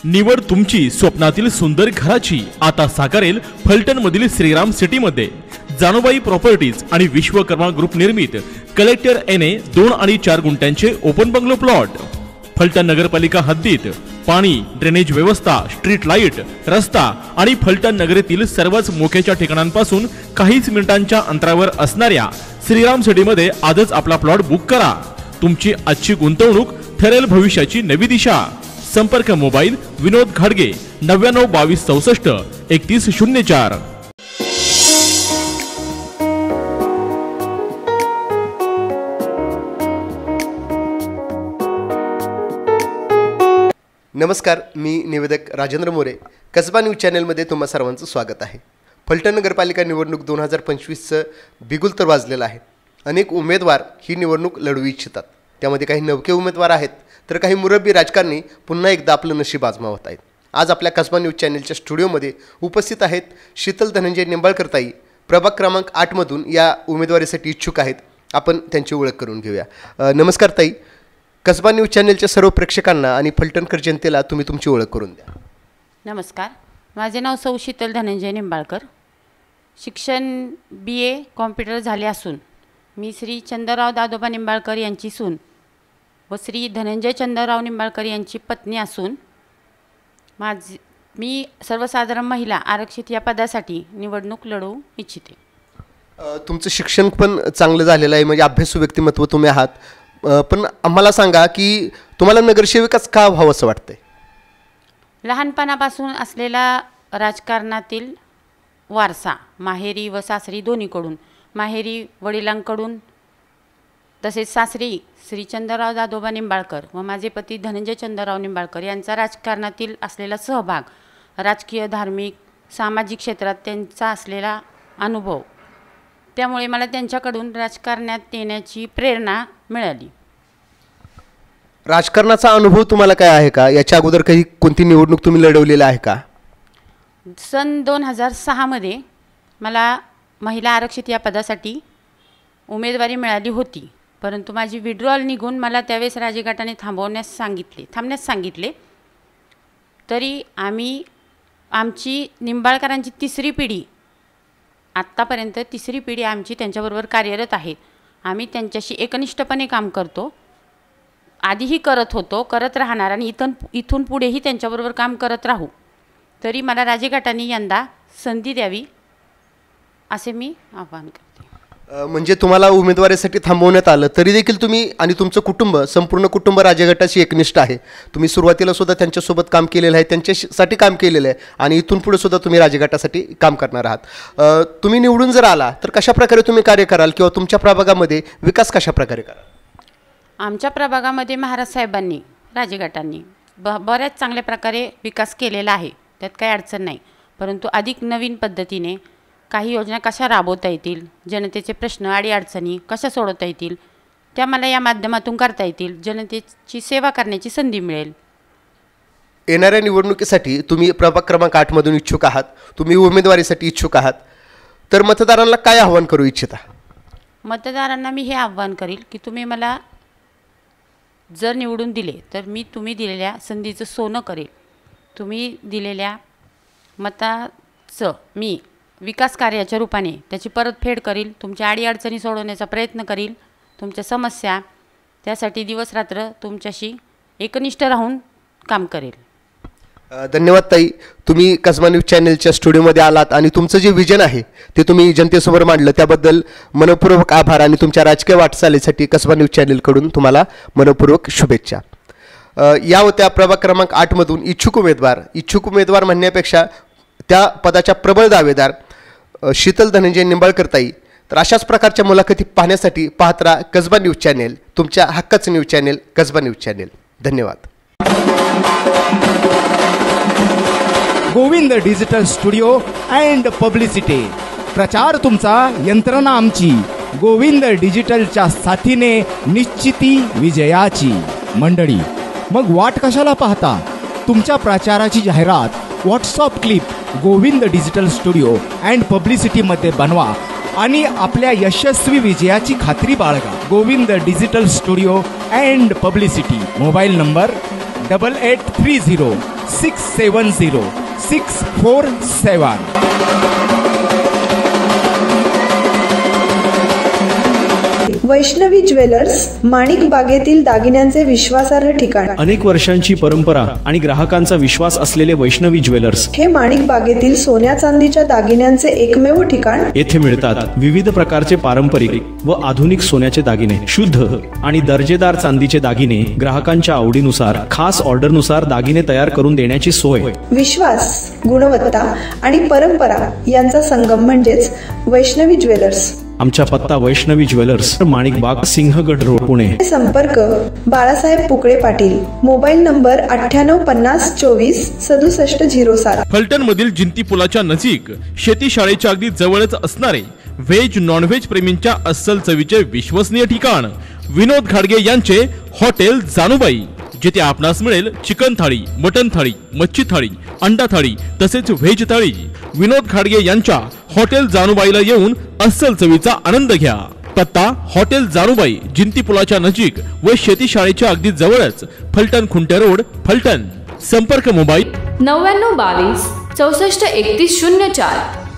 निवड तुमची स्वप्नातील सुंदर घराची आता साकारेल फलटण मधील श्रीराम सिटी मध्ये। जानोबाई प्रॉपर्टीज आणि विश्वकर्मा ग्रुप निर्मित कलेक्टर एने 2 आणि 4 गुंठ्यांचे ओपन बंगलो प्लॉट। फलटण नगरपालिका हद्दीत पाणी, ड्रेनेज व्यवस्था, स्ट्रीट लाईट, रस्ता आणि फलटण नगरीतील सर्वच मोक्याच्या ठिकाणांपासून काहीच मिनिटांच्या अंतरावर असणाऱ्या श्रीराम सिटी मध्ये आजच आपला प्लॉट बुक करा। तुमची आजची गुंतवणूक ठरेल भविष्याची नवी दिशा। संपर्क मोबाईल विनोद घाडगे 99 22 64 31 04। नमस्कार, मी निवेदक राजेंद्र मोरे। कसबा न्यूज चॅनलमध्ये तुम्हा सर्वांचं स्वागत आहे। फलटण नगरपालिका निवडणूक 2025चं बिगुल तर वाजलेलं आहे। अनेक उमेदवार ही निवडणूक लढवू इच्छितात। त्यामध्ये काही नवके उमेदवार आहेत, तर काही मुरब्बी राजकारणी पुन्हा एकदा आपलं नशीब आजमावत आहेत। आज आपल्या कसबा न्यूज चॅनलच्या स्टुडिओमध्ये उपस्थित आहेत शीतल धनंजय निंबाळकर ताई, प्रभाग क्रमांक 8 मधून या उमेदवारीसाठी इच्छुक आहेत। आपण त्यांची ओळख करून घेऊया। नमस्कार ताई, कसबा न्यूज चॅनलच्या सर्व प्रेक्षकांना आणि फलटणकर जनतेला तुम्ही तुमची ओळख करून द्या। नमस्कार, माझे नाव सौ शीतल धनंजय निंबाळकर। शिक्षण BA कॉम्प्युटर झाले असून मी श्री चंद्रराव दादोबा निंबाळकर यांची सून व श्री धनंजय चंद्रराव निंबाळकर यांची पत्नी असून मी सर्वसाधारण महिला आरक्षित या पदासाठी निवडणूक लढवू इच्छिते। तुमचं शिक्षण पण चांगलं झालेलं आहे, म्हणजे अभ्यासू व्यक्तिमत्व तुम्ही आहात। पण आम्हाला सांगा की तुम्हाला नगरसेवकच का व्हावं असं वाटतंय? लहानपणापासून असलेला राजकारणातील वारसा माहेरी व सासरी दोन्हीकडून, माहेरी वडिलांकडून तसेच सासरी श्री चंद्रराव दादोबा निंबाळकर व माझे पती धनंजय चंद्रराव निंबाळकर यांचा राजकारणातील असलेला सहभाग, राजकीय, धार्मिक, सामाजिक क्षेत्रात त्यांचा असलेला अनुभव, त्यामुळे मला त्यांच्याकडून राजकारणात येण्याची प्रेरणा मिळाली। राजकारणाचा अनुभव तुम्हाला काय आहे का? याच्या अगोदर काही कोणती निवडणूक तुम्ही लढवलेली आहे का? सन 2006 मध्ये मला महिला आरक्षित या पदासाठी उमेदवारी मिळाली होती, परंतु माझी विड्रॉल निघून मला त्यावेळेस राजघाटाने थांबण्यास सांगितले। तरी आमची निंबाळकरांची तिसरी पिढी, आत्तापर्यंत तिसरी पिढी आमची त्यांच्याबरोबर कार्यरत आहे। आम्ही त्यांच्याशी एकनिष्ठपणे काम करतो, आधीही करत होतो, करत राहणार आणि इथून पुढेही त्यांच्याबरोबर काम करत राहू। तरी मला राजघाटाने यंदा संधी द्यावी असे मी आवाहन करते। म्हणजे तुम्हाला उमेदवारीसाठी थांबवण्यात आलं तरी देखील तुम्ही आणि तुमचं कुटुंब, संपूर्ण कुटुंब राजघाटाशी एकनिष्ठ आहे। तुम्ही सुरुवातीला सुद्धा त्यांच्यासोबत काम केलेलं आहे, त्यांच्यासाठी काम केलेलं आहे आणि इथून पुढे सुद्धा तुम्ही राजघाटासाठी काम करणार आहात। तुम्ही निवडून जर आला तर कशा प्रकारे तुम्ही कार्य कराल किंवा तुमच्या प्रभागामध्ये विकास कशा प्रकारे कराल? आमच्या प्रभागामध्ये महाराज साहेबांनी, राजघाटांनी बऱ्याच चांगल्या प्रकारे विकास केलेला आहे, त्यात काही अडचण नाही। परंतु अधिक नवीन पद्धतीने काही योजना कशा राबवता येतील, जनतेचे प्रश्न अडीअडचणी कशा सोडवता येतील, त्या मला या माध्यमातून करता येतील, जनतेची सेवा करण्याची संधी मिळेल। येणाऱ्या निवडणुकीसाठी तुम्ही प्रभाग क्रमांक 8 मधून इच्छुक आहात, तुम्ही उमेदवारीसाठी इच्छुक आहात, तर मतदारांना काय आव्हान करू इच्छिता? मतदारांना मी हे आव्हान करील की तुम्ही मला जर निवडून दिले तर मी तुम्ही दिलेल्या संधीचं सोनं करेल। तुम्ही दिलेल्या मताचं मी विकास कार्याच्या रूपाने त्याची परतफेड करील, तुमच्या अडीअडचणी सोडवण्याचा प्रयत्न करील, तुमच्या समस्या त्यासाठी दिवसरात्र तुमच्याशी एकनिष्ठ राहून काम करेल। धन्यवाद ताई, तुम्ही कसबा न्यूज चॅनलच्या स्टुडिओमध्ये आलात आणि तुमचं जे विजन आहे ते तुम्ही जनतेसमोर मांडलं, त्याबद्दल मनपूर्वक आभार आणि तुमच्या राजकीय वाटचालीसाठी कसबा न्यूज चॅनलकडून तुम्हाला मनपूर्वक शुभेच्छा। या होत्या प्रभाग क्रमांक 8 मधून इच्छुक उमेदवार म्हणण्यापेक्षा त्या पदाच्या प्रबळ दावेदार शीतल धनंजय निंबाळकर ताई। तर अशाच प्रकारच्या मुलाखती पाहण्यासाठी पाहत राहा कसबा न्यूज चॅनल, तुमच्या हक्काचं news channel Kasba news channel. धन्यवाद। Govind digital studio and publicity, प्रचार तुमचा, यंत्रणा आमची। गोविंद डिजिटलच्या साथीने निश्चिती विजयाची। मंडळी, मग वाट कशाला पाहता? तुमच्या प्रचाराची जाहिरात WhatsApp clip Govind digital studio and पब्लिसिटीमध्ये बनवा आणि आपल्या यशस्वी विजयाची खात्री बाळगा। Govind digital studio and publicity, mobile number 8830670647. Vaishnavi jewellers, माणिक बागेतील दागिन्यांचे विश्वासार्ह ठिकाण. अनेक वर्षांची परंपरा आणि ग्राहकांचा विश्वास असलेले वैष्णवी ज्वेलर्स हे माणिक बागेतील सोन्या चांदीच्या दागिन्यांचे एकमेव ठिकाण. येथे मिळतात विविध प्रकारचे पारंपरिक व आधुनिक सोन्याचे दागिने, शुद्ध आणि दर्जेदार चांदीचे दागिने, ग्राहकांच्या आवडीनुसार खास ऑर्डरनुसार दागिने तयार करून देण्याची सोय. विश्वास, गुणवत्ता आणि परंपरा यांचा संगम म्हणजेच वैष्णवी ज्वेलर्स. आमचा पत्ता वैष्णवी ज्वेलर्स, माणिक बाग, सिंहगड रोड, पुणे. संपर्क बाळासाहेब पुकळे पाटील. Mobile number 9850246707. फलटण मधील जिंती पुलाच्या नजीक शेती शाळेच्या अगदी जवळच असणारे व्हेज नॉन व्हेज प्रेमींच्या अस्सल चवीचे विश्वसनीय ठिकाण विनोद घाडगे यांचे हॉटेल जानुबाई, जिथे आपणास मिळेल चिकन थाळी, मटन थाळी, मच्छी थाळी, अंडा थाळी तसेच व्हेज थाळी. विनोद घाडगे यांच्या हॉटेल जानुबाईला येऊन अस्सल चवीचा आनंद घ्या. पत्ता हॉटेल जानुबाई, जिंती पुलाच्या नजीक व शेती शाळेच्या अगदी जवळच, फलटण खुंटे रोड, फलटण. संपर्क मोबाईल 9922 64 31 04.